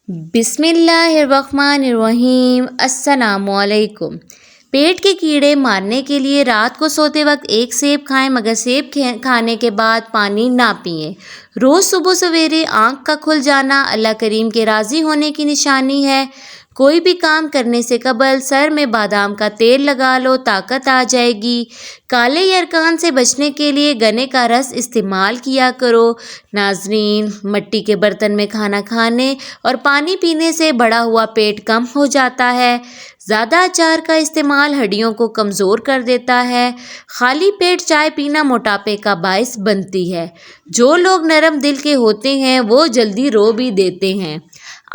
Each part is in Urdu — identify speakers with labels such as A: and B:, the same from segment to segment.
A: بسم اللہ الرحمن الرحیم۔ السلام علیکم۔ پیٹ کے کیڑے مارنے کے لیے رات کو سوتے وقت ایک سیب کھائیں، مگر سیب کھانے کے بعد پانی نہ پئیں۔ روز صبح سویرے آنکھ کا کھل جانا اللہ کریم کے راضی ہونے کی نشانی ہے۔ کوئی بھی کام کرنے سے قبل سر میں بادام کا تیل لگا لو، طاقت آ جائے گی۔ کالے یرقان سے بچنے کے لیے گنے کا رس استعمال کیا کرو۔ ناظرین، مٹی کے برتن میں کھانا کھانے اور پانی پینے سے بڑھا ہوا پیٹ کم ہو جاتا ہے۔ زیادہ اچار کا استعمال ہڈیوں کو کمزور کر دیتا ہے۔ خالی پیٹ چائے پینا موٹاپے کا باعث بنتی ہے۔ جو لوگ نرم دل کے ہوتے ہیں وہ جلدی رو بھی دیتے ہیں۔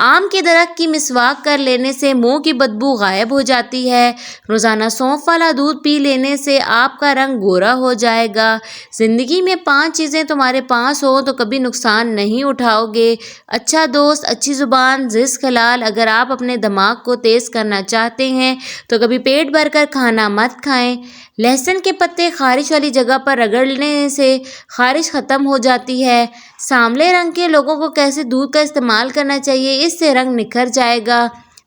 A: آم کے درخت کی مسواک کر لینے سے منہ کی بدبو غائب ہو جاتی ہے۔ روزانہ سونف والا دودھ پی لینے سے آپ کا رنگ گورا ہو جائے گا۔ زندگی میں 5 چیزیں تمہارے پاس ہوں تو کبھی نقصان نہیں اٹھاؤ گے۔ اچھا دوست، اچھی زبان، رزق حلال۔ اگر آپ اپنے دماغ کو تیز کرنا چاہتے ہیں تو کبھی پیٹ بھر کر کھانا مت کھائیں۔ لہسن کے پتے خارش والی جگہ پر رگڑنے سے خارش ختم ہو جاتی ہے۔ سانولے رنگ کے لوگوں کو کیسے دودھ کا استعمال کرنا چاہیے، اس سے رنگ نکھر جائے گا۔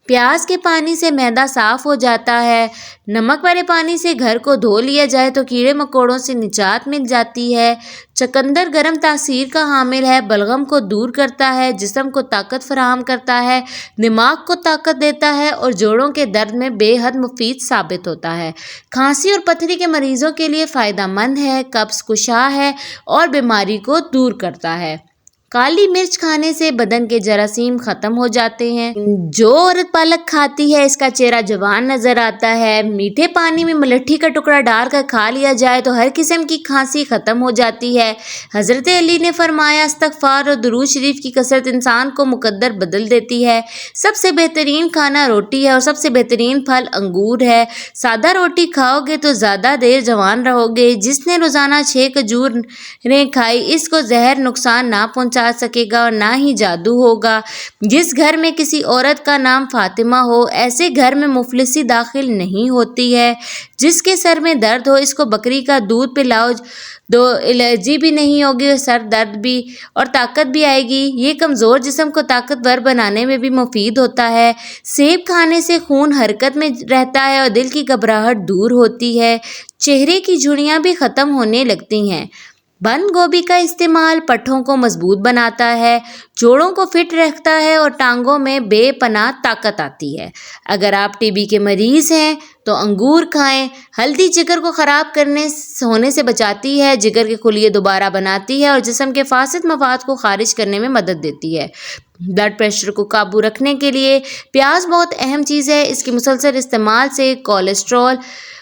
A: پیاز کے پانی سے معدہ صاف ہو جاتا ہے۔ نمک والے پانی سے گھر کو دھو لیا جائے تو کیڑے مکوڑوں سے نجات مل جاتی ہے۔ چقندر گرم تاثیر کا حامل ہے، بلغم کو دور کرتا ہے، جسم کو طاقت فراہم کرتا ہے، دماغ کو طاقت دیتا ہے اور جوڑوں کے درد میں بے حد مفید ثابت ہوتا ہے۔ کھانسی اور پتھری کے مریضوں کے لیے فائدہ مند ہے، قبض کشا ہے اور بیماری کو دور کرتا ہے۔ کالی مرچ کھانے سے بدن کے جراثیم ختم ہو جاتے ہیں۔ جو عورت پالک کھاتی ہے اس کا چہرہ جوان نظر آتا ہے۔ میٹھے پانی میں ملٹھی کا ٹکڑا ڈال کر کھا لیا جائے تو ہر قسم کی کھانسی ختم ہو جاتی ہے۔ حضرت علی نے فرمایا، استغفار اور درود شریف کی کثرت انسان کو مقدر بدل دیتی ہے۔ سب سے بہترین کھانا روٹی ہے اور سب سے بہترین پھل انگور ہے۔ سادہ روٹی کھاؤ گے تو زیادہ دیر جوان رہو گے۔ جس نے روزانہ 6 کھجوریں کھائی اس کو زہر نقصان نہ پہنچا سکے گا اور نہ ہی جادو ہوگا۔ جس گھر میں کسی عورت کا نام فاطمہ ہو ایسے گھر میں مفلسی داخل نہیں ہوتی ہے۔ جس کے سر میں درد ہو اس کو بکری کا دودھ پلاؤ دو، الرجی بھی نہیں ہوگی اور سر درد بھی اور طاقت بھی آئے گی۔ یہ کمزور جسم کو طاقتور بنانے میں بھی مفید ہوتا ہے۔ سیب کھانے سے خون حرکت میں رہتا ہے اور دل کی گھبراہٹ دور ہوتی ہے۔ چہرے کی جھریاں بھی ختم ہونے لگتی ہیں۔ بند گوبھی کا استعمال پٹھوں کو مضبوط بناتا ہے، جوڑوں کو فٹ رکھتا ہے اور ٹانگوں میں بے پناہ طاقت آتی ہے۔ اگر آپ ٹی بی کے مریض ہیں تو انگور کھائیں۔ ہلدی جگر کو خراب ہونے سے بچاتی ہے، جگر کے خلیے دوبارہ بناتی ہے اور جسم کے فاسد مواد کو خارج کرنے میں مدد دیتی ہے۔ بلڈ پریشر کو قابو رکھنے کے لیے پیاز بہت اہم چیز ہے۔ اس کے مسلسل استعمال سے کولیسٹرول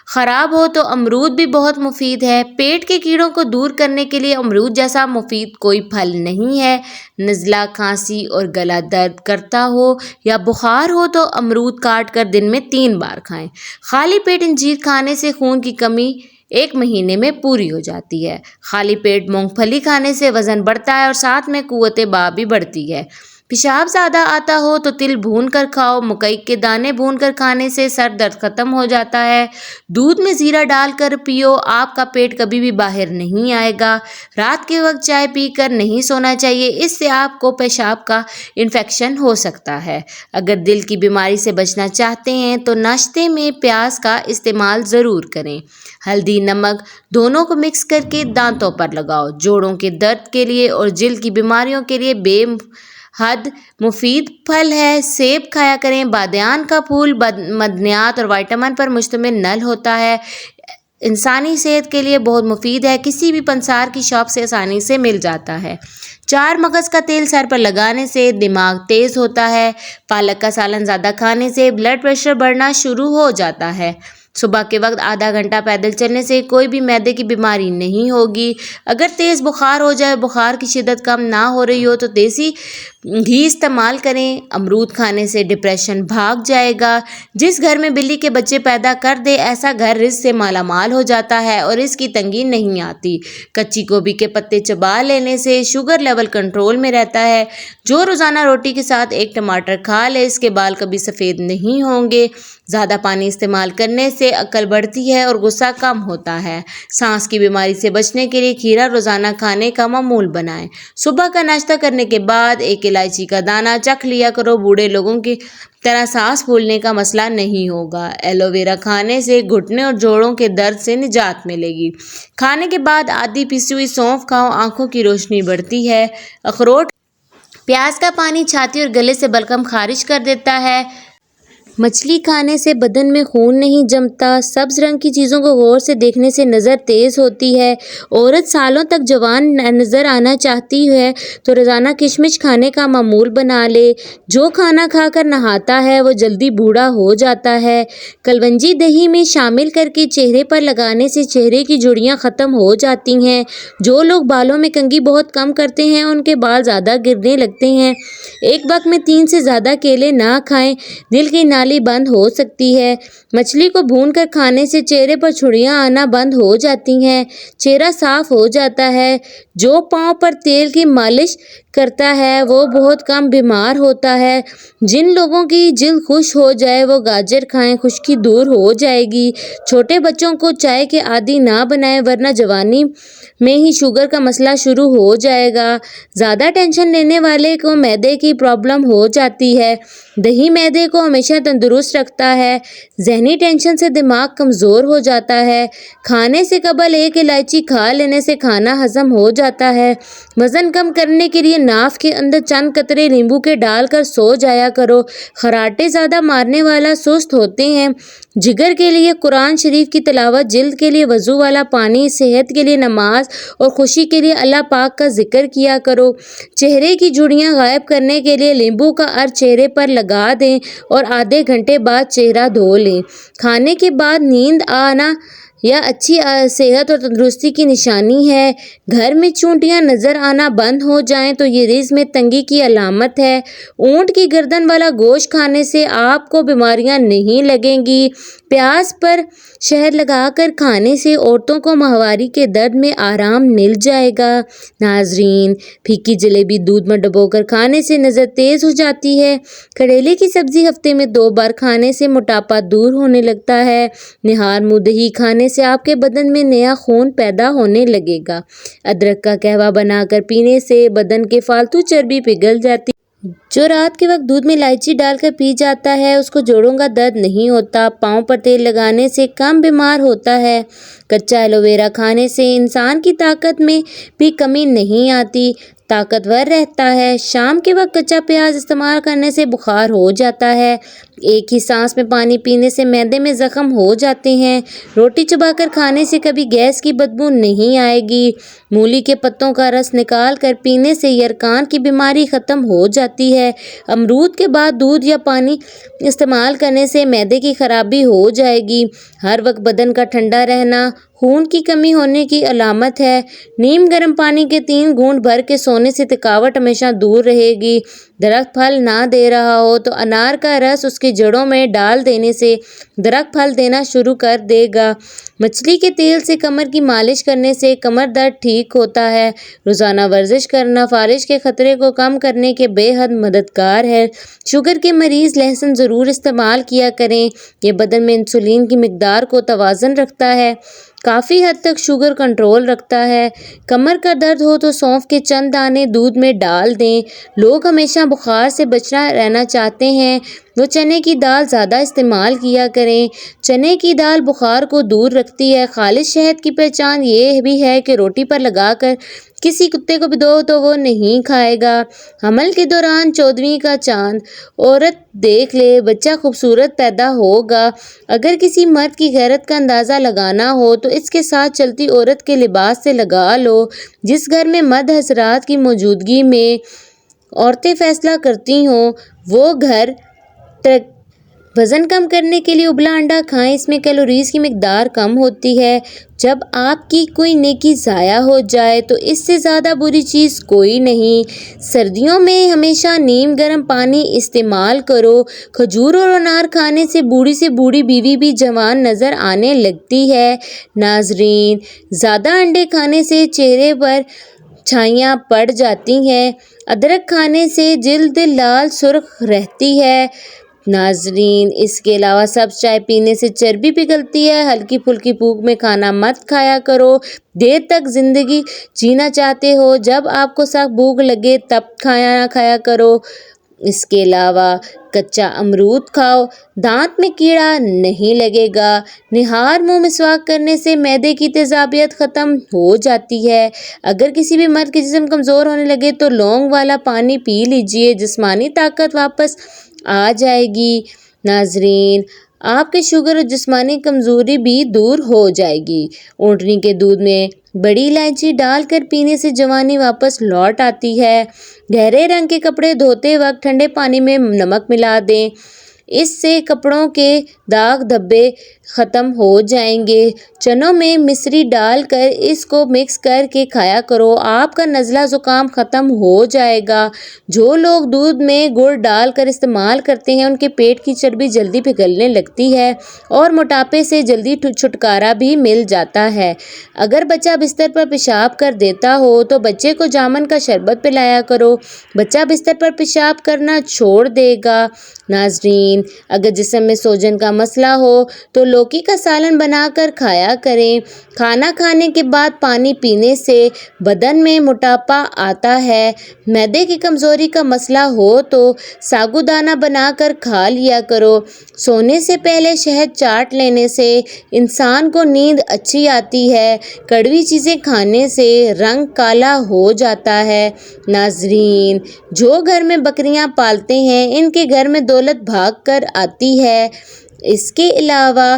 A: خراب ہو تو امرود بھی بہت مفید ہے۔ پیٹ کے کیڑوں کو دور کرنے کے لیے امرود جیسا مفید کوئی پھل نہیں ہے۔ نزلہ، کھانسی اور گلا درد کرتا ہو یا بخار ہو تو امرود کاٹ کر دن میں 3 بار کھائیں۔ خالی پیٹ انجیر کھانے سے خون کی کمی 1 مہینے میں پوری ہو جاتی ہے۔ خالی پیٹ مونگ پھلی کھانے سے وزن بڑھتا ہے اور ساتھ میں قوت باء بھی بڑھتی ہے۔ پیشاب زیادہ آتا ہو تو تل بھون کر کھاؤ۔ مکئی کے دانے بھون کر کھانے سے سر درد ختم ہو جاتا ہے۔ دودھ میں زیرہ ڈال کر پیو، آپ کا پیٹ کبھی بھی باہر نہیں آئے گا۔ رات کے وقت چائے پی کر نہیں سونا چاہیے، اس سے آپ کو پیشاب کا انفیکشن ہو سکتا ہے۔ اگر دل کی بیماری سے بچنا چاہتے ہیں تو ناشتے میں پیاز کا استعمال ضرور کریں۔ ہلدی، نمک دونوں کو مکس کر کے دانتوں پر لگاؤ۔ جوڑوں کے درد کے لیے اور جلد کی بیماریوں کے لیے بے حد مفید پھل ہے۔ سیب کھایا کریں۔ بادیان کا پھول معدنیات اور وٹامن پر مشتمل نل ہوتا ہے، انسانی صحت کے لیے بہت مفید ہے۔ کسی بھی پنسار کی شاپ سے آسانی سے مل جاتا ہے۔ 4 مغز کا تیل سر پر لگانے سے دماغ تیز ہوتا ہے۔ پالک کا سالن زیادہ کھانے سے بلڈ پریشر بڑھنا شروع ہو جاتا ہے۔ صبح کے وقت آدھا گھنٹہ پیدل چلنے سے کوئی بھی معدے کی بیماری نہیں ہوگی۔ اگر تیز بخار ہو جائے، بخار کی شدت کم نہ ہو رہی ہو تو دیسی گھی استعمال کریں۔ امرود کھانے سے ڈپریشن بھاگ جائے گا۔ جس گھر میں بلی کے بچے پیدا کر دے ایسا گھر رزق سے مالا مال ہو جاتا ہے اور اس کی تنگی نہیں آتی۔ کچی گوبھی کے پتے چبا لینے سے شوگر لیول کنٹرول میں رہتا ہے۔ جو روزانہ روٹی کے ساتھ ایک ٹماٹر کھا لے اس کے بال کبھی سفید نہیں ہوں گے۔ زیادہ پانی استعمال کرنے سے عقل بڑھتی ہے اور غصہ کم ہوتا ہے۔ سانس کی بیماری سے بچنے کے لیے کھیرا روزانہ کھانے کا معمول بنائیں۔ صبح کا ناشتہ کرنے کے بعد ایک الائچی کا دانہ چکھ لیا کرو، بوڑھے لوگوں کی طرح سانس پھولنے کا مسئلہ نہیں ہوگا۔ ایلو ویرا کھانے سے گھٹنے اور جوڑوں کے درد سے نجات ملے گی۔ کھانے کے بعد آدھی پیسی ہوئی سونف کھاؤ، آنکھوں کی روشنی بڑھتی ہے۔ اخروٹ پیاز کا پانی چھاتی اور گلے سے بلغم خارج کر دیتا ہے۔ مچھلی کھانے سے بدن میں خون نہیں جمتا۔ سبز رنگ کی چیزوں کو غور سے دیکھنے سے نظر تیز ہوتی ہے۔ عورت سالوں تک جوان نظر آنا چاہتی ہے تو روزانہ کشمش کھانے کا معمول بنا لے۔ جو کھانا کھا کر نہاتا ہے وہ جلدی بوڑھا ہو جاتا ہے۔ کلونجی دہی میں شامل کر کے چہرے پر لگانے سے چہرے کی جھڑیاں ختم ہو جاتی ہیں۔ جو لوگ بالوں میں کنگھی بہت کم کرتے ہیں ان کے بال زیادہ گرنے لگتے ہیں۔ ایک وقت میں 3 سے زیادہ کیلے نہ کھائیں، دل کی نالی بند ہو سکتی ہے۔ مچھلی کو بھون کر کھانے سے چہرے پر جھڑیاں آنا بند ہو جاتی ہیں، چہرہ صاف ہو جاتا ہے۔ جو پاؤں پر تیل کی مالش کرتا ہے وہ بہت کم بیمار ہوتا ہے۔ جن لوگوں کی جلد خشک ہو جائے وہ گاجر کھائیں، خشکی دور ہو جائے گی۔ چھوٹے بچوں کو چائے کے عادی نہ بنائیں ورنہ جوانی میں ہی شوگر کا مسئلہ شروع ہو جائے گا۔ زیادہ ٹینشن لینے والے کو معدے کی پرابلم ہو جاتی ہے۔ دہی معدے کو ہمیشہ تندرست رکھتا ہے۔ ذہنی ٹینشن سے دماغ کمزور ہو جاتا ہے۔ کھانے سے قبل ایک الائچی کھا لینے سے کھانا ہضم ہو جاتا ہے۔ وزن کم کرنے کے لیے ناف کے اندر چند قطرے لیمبو کے ڈال کر سو جایا کرو۔ خراٹے زیادہ مارنے والا سست ہوتے ہیں۔ جگر کے لیے قرآن شریف کی تلاوت، جلد کے لیے وضو والا پانی، صحت کے لیے نماز اور خوشی کے لیے اللہ پاک کا ذکر کیا کرو۔ چہرے کی جھڑیاں غائب کرنے کے لیے لیمبو کا عرق چہرے پر لگا دیں اور آدھے گھنٹے بعد چہرہ دھو لیں۔ کھانے کے بعد نیند آنا یا اچھی صحت اور تندرستی کی نشانی ہے۔ گھر میں چونٹیاں نظر آنا بند ہو جائیں تو یہ رزق میں تنگی کی علامت ہے۔ اونٹ کی گردن والا گوشت کھانے سے آپ کو بیماریاں نہیں لگیں گی۔ پیاز پر شہد لگا کر کھانے سے عورتوں کو ماہواری کے درد میں آرام مل جائے گا۔ ناظرین، پھیکی جلیبی دودھ میں ڈبو کر کھانے سے نظر تیز ہو جاتی ہے۔ کریلے کی سبزی ہفتے میں 2 بار کھانے سے موٹاپا دور ہونے لگتا ہے۔ نہار منہ دہی کھانے سے آپ کے بدن میں نیا خون پیدا ہونے لگے گا۔ ادرک کا قہوہ بنا کر پینے سے بدن کے فالتو چربی پگھل جاتی ہے۔ جو رات کے وقت دودھ میں الائچی ڈال کر پی جاتا ہے اس کو جوڑوں کا درد نہیں ہوتا۔ پاؤں پر تیل لگانے سے کم بیمار ہوتا ہے۔ کچا ایلو ویرا کھانے سے انسان کی طاقت میں بھی کمی نہیں آتی، طاقتور رہتا ہے۔ شام کے وقت کچا پیاز استعمال کرنے سے بخار ہو جاتا ہے۔ ایک ہی سانس میں پانی پینے سے معدے میں زخم ہو جاتے ہیں۔ روٹی چبا کر کھانے سے کبھی گیس کی بدبو نہیں آئے گی۔ مولی کے پتوں کا رس نکال کر پینے سے یرقان کی بیماری ختم ہو جاتی ہے۔ امرود کے بعد دودھ یا پانی استعمال کرنے سے معدے کی خرابی ہو جائے گی۔ ہر وقت بدن کا ٹھنڈا رہنا خون کی کمی ہونے کی علامت ہے۔ نیم گرم پانی کے 3 گھونٹ بھر کے سونے سے تھکاوٹ ہمیشہ دور رہے گی۔ درخت پھل نہ دے رہا ہو تو انار کا رس اس کی جڑوں میں ڈال دینے سے درخت پھل دینا شروع کر دے گا۔ مچھلی کے تیل سے کمر کی مالش کرنے سے کمر درد ٹھیک ہوتا ہے۔ روزانہ ورزش کرنا فالج کے خطرے کو کم کرنے کے بے حد مددگار ہے۔ شوگر کے مریض لہسن ضرور استعمال کیا کریں۔ یہ بدن میں انسولین کی مقدار کو توازن رکھتا ہے، کافی حد تک شوگر کنٹرول رکھتا ہے۔ کمر کا درد ہو تو سونف کے چند دانے دودھ میں ڈال دیں۔ لوگ ہمیشہ بخار سے بچنا رہنا چاہتے ہیں وہ چنے کی دال زیادہ استعمال کیا کریں۔ چنے کی دال بخار کو دور رکھتی ہے۔ خالص شہد کی پہچان یہ بھی ہے کہ روٹی پر لگا کر کسی کتے کو بھی دو تو وہ نہیں کھائے گا۔ حمل کے دوران 14ویں کا چاند عورت دیکھ لے، بچہ خوبصورت پیدا ہوگا۔ اگر کسی مرد کی غیرت کا اندازہ لگانا ہو تو اس کے ساتھ چلتی عورت کے لباس سے لگا لو۔ جس گھر میں مرد حضرات کی موجودگی میں عورتیں فیصلہ کرتی ہوں وہ گھر وزن کم کرنے کے لیے ابلا انڈا کھائیں، اس میں کیلوریز کی مقدار کم ہوتی ہے۔ جب آپ کی کوئی نیکی ضائع ہو جائے تو اس سے زیادہ بری چیز کوئی نہیں۔ سردیوں میں ہمیشہ نیم گرم پانی استعمال کرو۔ کھجور اور انار کھانے سے بوڑھی بیوی بھی جوان نظر آنے لگتی ہے۔ ناظرین، زیادہ انڈے کھانے سے چہرے پر چھائیاں پڑ جاتی ہیں۔ ادرک کھانے سے جلد لال سرخ رہتی ہے۔ ناظرین، اس کے علاوہ سبز چائے پینے سے چربی پگھلتی ہے۔ ہلکی پھلکی بھوک میں کھانا مت کھایا کرو۔ دیر تک زندگی جینا چاہتے ہو، جب آپ کو سخت بھوک لگے تب کھانا کھایا کرو۔ اس کے علاوہ کچا امرود کھاؤ، دانت میں کیڑا نہیں لگے گا۔ نہار منہ مسواک کرنے سے معدے کی تیزابیت ختم ہو جاتی ہے۔ اگر کسی بھی مرد کے جسم کمزور ہونے لگے تو لونگ والا پانی پی لیجیے، جسمانی طاقت واپس آ جائے گی۔ ناظرین، آپ کے شوگر اور جسمانی کمزوری بھی دور ہو جائے گی۔ اونٹنی کے دودھ میں بڑی الائچی ڈال کر پینے سے جوانی واپس لوٹ آتی ہے۔ گہرے رنگ کے کپڑے دھوتے وقت ٹھنڈے پانی میں نمک ملا دیں، اس سے کپڑوں کے داغ دھبے ختم ہو جائیں گے۔ چنوں میں مصری ڈال کر اس کو مکس کر کے کھایا کرو، آپ کا نزلہ زکام ختم ہو جائے گا۔ جو لوگ دودھ میں گڑ ڈال کر استعمال کرتے ہیں ان کے پیٹ کی چربی جلدی پگھلنے لگتی ہے اور موٹاپے سے جلدی چھٹکارا بھی مل جاتا ہے۔ اگر بچہ بستر پر پیشاب کر دیتا ہو تو بچے کو جامن کا شربت پلایا کرو، بچہ بستر پر پیشاب کرنا چھوڑ دے گا۔ ناظرین، اگر جسم میں سوجن کا مسئلہ ہو تو لوکی کا سالن بنا کر کھایا کریں۔ کھانا کھانے کے بعد پانی پینے سے بدن میں موٹاپا آتا ہے۔ معدے کی کمزوری کا مسئلہ ہو تو ساگودانہ بنا کر کھا لیا کرو۔ سونے سے پہلے شہد چاٹ لینے سے انسان کو نیند اچھی آتی ہے۔ کڑوی چیزیں کھانے سے رنگ کالا ہو جاتا ہے۔ ناظرین، جو گھر میں بکریاں پالتے ہیں ان کے گھر میں دولت بھاگ کر آتی ہے۔ اس کے علاوہ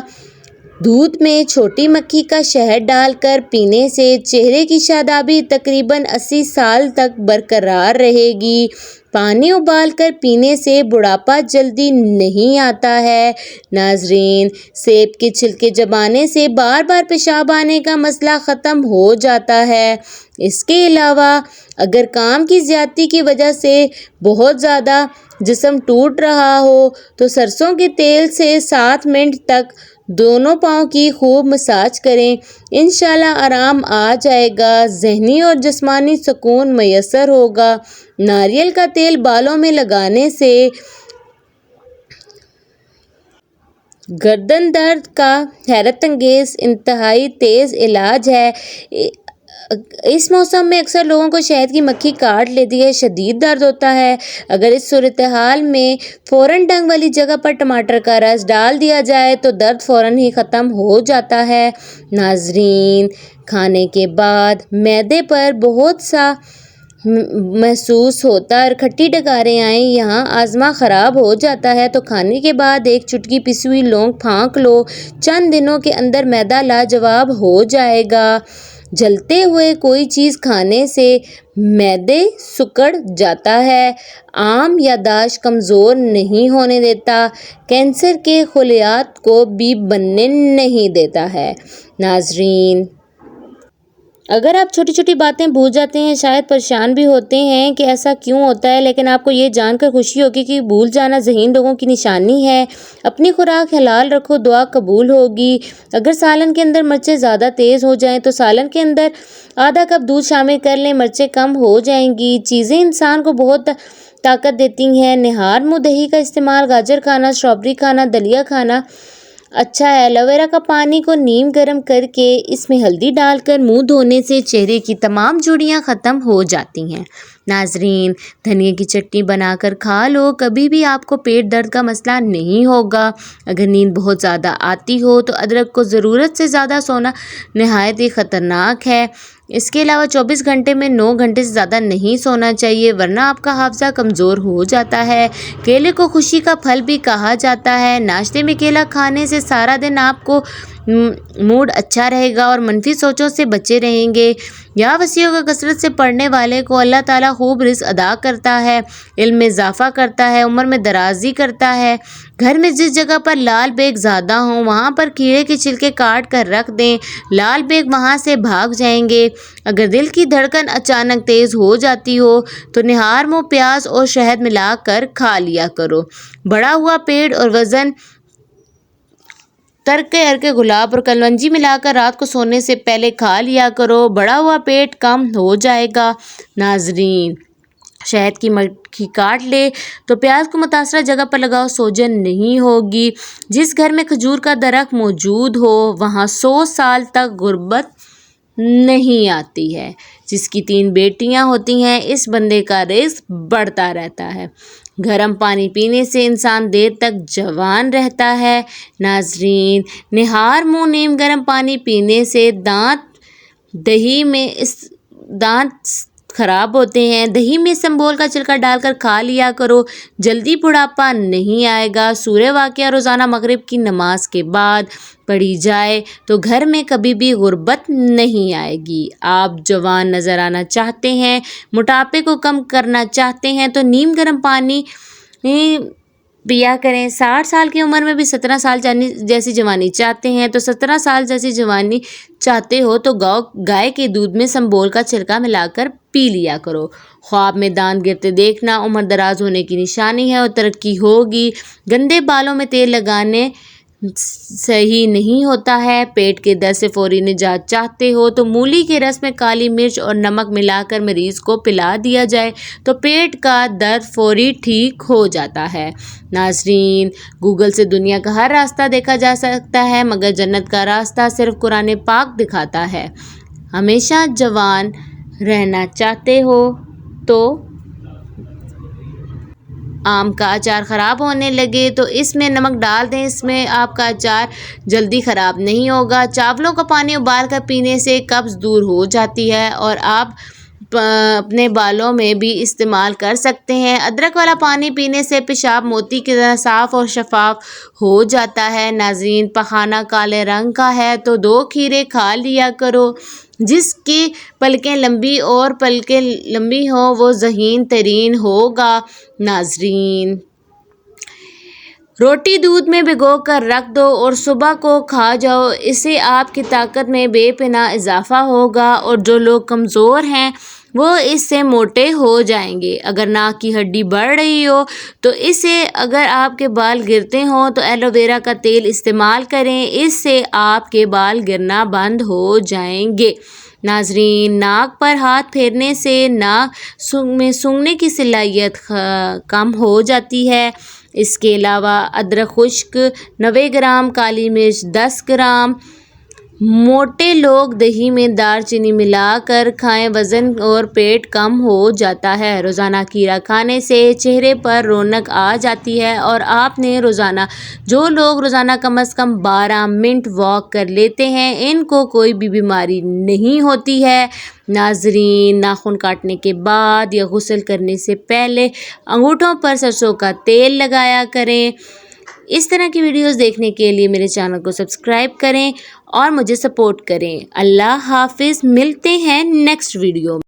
A: دودھ میں چھوٹی مکھی کا شہد ڈال کر پینے سے چہرے کی شادابی تقریباً 80 سال تک برقرار رہے گی۔ پانی ابال کر پینے سے بڑھاپا جلدی نہیں آتا ہے۔ ناظرین، سیب کے چھلکے چبانے سے بار بار پیشاب آنے کا مسئلہ ختم ہو جاتا ہے۔ اس کے علاوہ اگر کام کی زیادتی کی وجہ سے بہت زیادہ جسم ٹوٹ رہا ہو تو سرسوں کے تیل سے 7 منٹ تک دونوں پاؤں کی خوب مساج کریں، انشاءاللہ آرام آ جائے گا، ذہنی اور جسمانی سکون میسر ہوگا۔ ناریل کا تیل بالوں میں لگانے سے گردن درد کا حیرت انگیز انتہائی تیز علاج ہے۔ اس موسم میں اکثر لوگوں کو شہد کی مکھی کاٹ لیتی ہے، شدید درد ہوتا ہے۔ اگر اس صورتحال میں فوراً ڈنگ والی جگہ پر ٹماٹر کا رس ڈال دیا جائے تو درد فوراً ہی ختم ہو جاتا ہے۔ ناظرین، کھانے کے بعد معدے پر بہت سا محسوس ہوتا ہے اور کھٹی ڈکاریں آئیں، یہاں ہاضمہ خراب ہو جاتا ہے تو کھانے کے بعد ایک چٹکی پسی ہوئی لونگ پھونک لو، چند دنوں کے اندر معدہ لاجواب ہو جائے گا۔ جلتے ہوئے کوئی چیز کھانے سے معدے سکڑ جاتا ہے، عام یادداشت کمزور نہیں ہونے دیتا، کینسر کے خلیات کو بھی بننے نہیں دیتا ہے۔ ناظرین، اگر آپ چھوٹی چھوٹی باتیں بھول جاتے ہیں، شاید پریشان بھی ہوتے ہیں کہ ایسا کیوں ہوتا ہے، لیکن آپ کو یہ جان کر خوشی ہوگی کہ بھول جانا ذہین لوگوں کی نشانی ہے۔ اپنی خوراک حلال رکھو، دعا قبول ہوگی۔ اگر سالن کے اندر مرچیں زیادہ تیز ہو جائیں تو سالن کے اندر آدھا کپ دودھ شامل کر لیں، مرچیں کم ہو جائیں گی۔ چیزیں انسان کو بہت طاقت دیتی ہیں۔ نہار منہ دہی کا استعمال، گاجر کھانا، اسٹرابیری کھانا، دلیا کھانا اچھا ہے۔ ایلو ویرا کا پانی کو نیم گرم کر کے اس میں ہلدی ڈال کر منہ دھونے سے چہرے کی تمام جھریاں ختم ہو جاتی ہیں۔ ناظرین، دھنیا کی چٹنی بنا کر کھا لو، کبھی بھی آپ کو پیٹ درد کا مسئلہ نہیں ہوگا۔ اگر نیند بہت زیادہ آتی ہو تو ادرک کو ضرورت سے زیادہ سونا نہایت ہی خطرناک ہے۔ اس کے علاوہ 24 گھنٹے میں 9 گھنٹے سے زیادہ نہیں سونا چاہیے ورنہ آپ کا حافظہ کمزور ہو جاتا ہے۔ کیلے کو خوشی کا پھل بھی کہا جاتا ہے۔ ناشتے میں کیلا کھانے سے سارا دن آپ کو موڈ اچھا رہے گا اور منفی سوچوں سے بچے رہیں گے۔ یا وسیعوں کا کثرت سے پڑھنے والے کو اللہ تعالیٰ خوب رزق عطا کرتا ہے، علم میں اضافہ کرتا ہے، عمر میں درازی کرتا ہے۔ گھر میں جس جگہ پر لال بیگ زیادہ ہوں وہاں پر کیڑے کے چھلکے کاٹ کر رکھ دیں، لال بیگ وہاں سے بھاگ جائیں گے۔ اگر دل کی دھڑکن اچانک تیز ہو جاتی ہو تو نہار منہ پیاز اور شہد ملا کر کھا لیا کرو۔ بڑھا ہوا پیٹ اور وزن ترکے ارکے گلاب اور کلونجی ملا کر رات کو سونے سے پہلے کھا لیا کرو، بڑھا ہوا پیٹ کم ہو جائے گا۔ ناظرین، شہد کی مکھی کاٹ لے تو پیاز کو متاثرہ جگہ پر لگاؤ، سوجن نہیں ہوگی۔ جس گھر میں کھجور کا درخت موجود ہو وہاں 100 سال تک غربت نہیں آتی ہے۔ جس کی 3 بیٹیاں ہوتی ہیں اس بندے کا رزق بڑھتا رہتا ہے۔ گرم پانی پینے سے انسان دیر تک جوان رہتا ہے۔ ناظرین، نہار منہ نیم گرم پانی پینے سے دہی میں دانت خراب ہوتے ہیں۔ دہی میں اسنبول کا چھلکا ڈال کر کھا لیا کرو، جلدی بڑھاپا نہیں آئے گا۔ سورہ واقعہ روزانہ مغرب کی نماز کے بعد پڑھی جائے تو گھر میں کبھی بھی غربت نہیں آئے گی۔ آپ جوان نظر آنا چاہتے ہیں، موٹاپے کو کم کرنا چاہتے ہیں تو نیم گرم پانی پیا کریں۔ 60 سال کی عمر میں بھی 17 سال جیسی جوانی چاہتے ہیں تو 17 سال جیسی جوانی چاہتے ہو تو گائے کے دودھ میں اسنبول کا چھلکا ملا کر پی لیا کرو۔ خواب میں دانت گرتے دیکھنا عمر دراز ہونے کی نشانی ہے اور ترقی ہوگی۔ گندے بالوں میں تیل لگانے صحیح نہیں ہوتا ہے۔ پیٹ کے درد سے فوری نجات چاہتے ہو تو مولی کے رس میں کالی مرچ اور نمک ملا کر مریض کو پلا دیا جائے تو پیٹ کا درد فوری ٹھیک ہو جاتا ہے۔ ناظرین، گوگل سے دنیا کا ہر راستہ دیکھا جا سکتا ہے مگر جنت کا راستہ صرف قرآن پاک دکھاتا ہے۔ ہمیشہ جوان رہنا چاہتے ہو تو آم کا اچار خراب ہونے لگے تو اس میں نمک ڈال دیں، اس میں آپ کا اچار جلدی خراب نہیں ہوگا۔ چاولوں کا پانی ابال کر پینے سے قبض دور ہو جاتی ہے اور آپ اپنے بالوں میں بھی استعمال کر سکتے ہیں۔ ادرک والا پانی پینے سے پیشاب موتی کی طرح صاف اور شفاف ہو جاتا ہے۔ ناظرین، پخانہ کالے رنگ کا ہے تو 2 کھیرے کھا لیا کرو۔ جس کی پلکیں لمبی ہوں وہ ذہین ترین ہوگا۔ ناظرین، روٹی دودھ میں بھگو کر رکھ دو اور صبح کو کھا جاؤ، اس سے آپ کی طاقت میں بے پناہ اضافہ ہوگا اور جو لوگ کمزور ہیں وہ اس سے موٹے ہو جائیں گے۔ اگر ناک کی ہڈی بڑھ رہی ہو تو اگر آپ کے بال گرتے ہوں تو ایلو ویرا کا تیل استعمال کریں، اس سے آپ کے بال گرنا بند ہو جائیں گے۔ ناظرین، ناک پر ہاتھ پھیرنے سے ناک میں سونگھنے کی صلاحیت کم ہو جاتی ہے۔ اس کے علاوہ ادرک خشک 90 گرام، کالی مرچ 10 گرام۔ موٹے لوگ دہی میں دار چینی ملا کر کھائیں، وزن اور پیٹ کم ہو جاتا ہے۔ روزانہ کھیرا کھانے سے چہرے پر رونق آ جاتی ہے اور آپ نے جو لوگ روزانہ کم از کم 12 منٹ واک کر لیتے ہیں ان کو کوئی بھی بیماری نہیں ہوتی ہے۔ ناظرین، ناخن کاٹنے کے بعد یا غسل کرنے سے پہلے انگوٹھوں پر سرسوں کا تیل لگایا کریں۔ اس طرح کی ویڈیوز دیکھنے کے لیے میرے چینل کو سبسکرائب کریں اور مجھے سپورٹ کریں۔ اللہ حافظ، ملتے ہیں نیکسٹ ویڈیو میں۔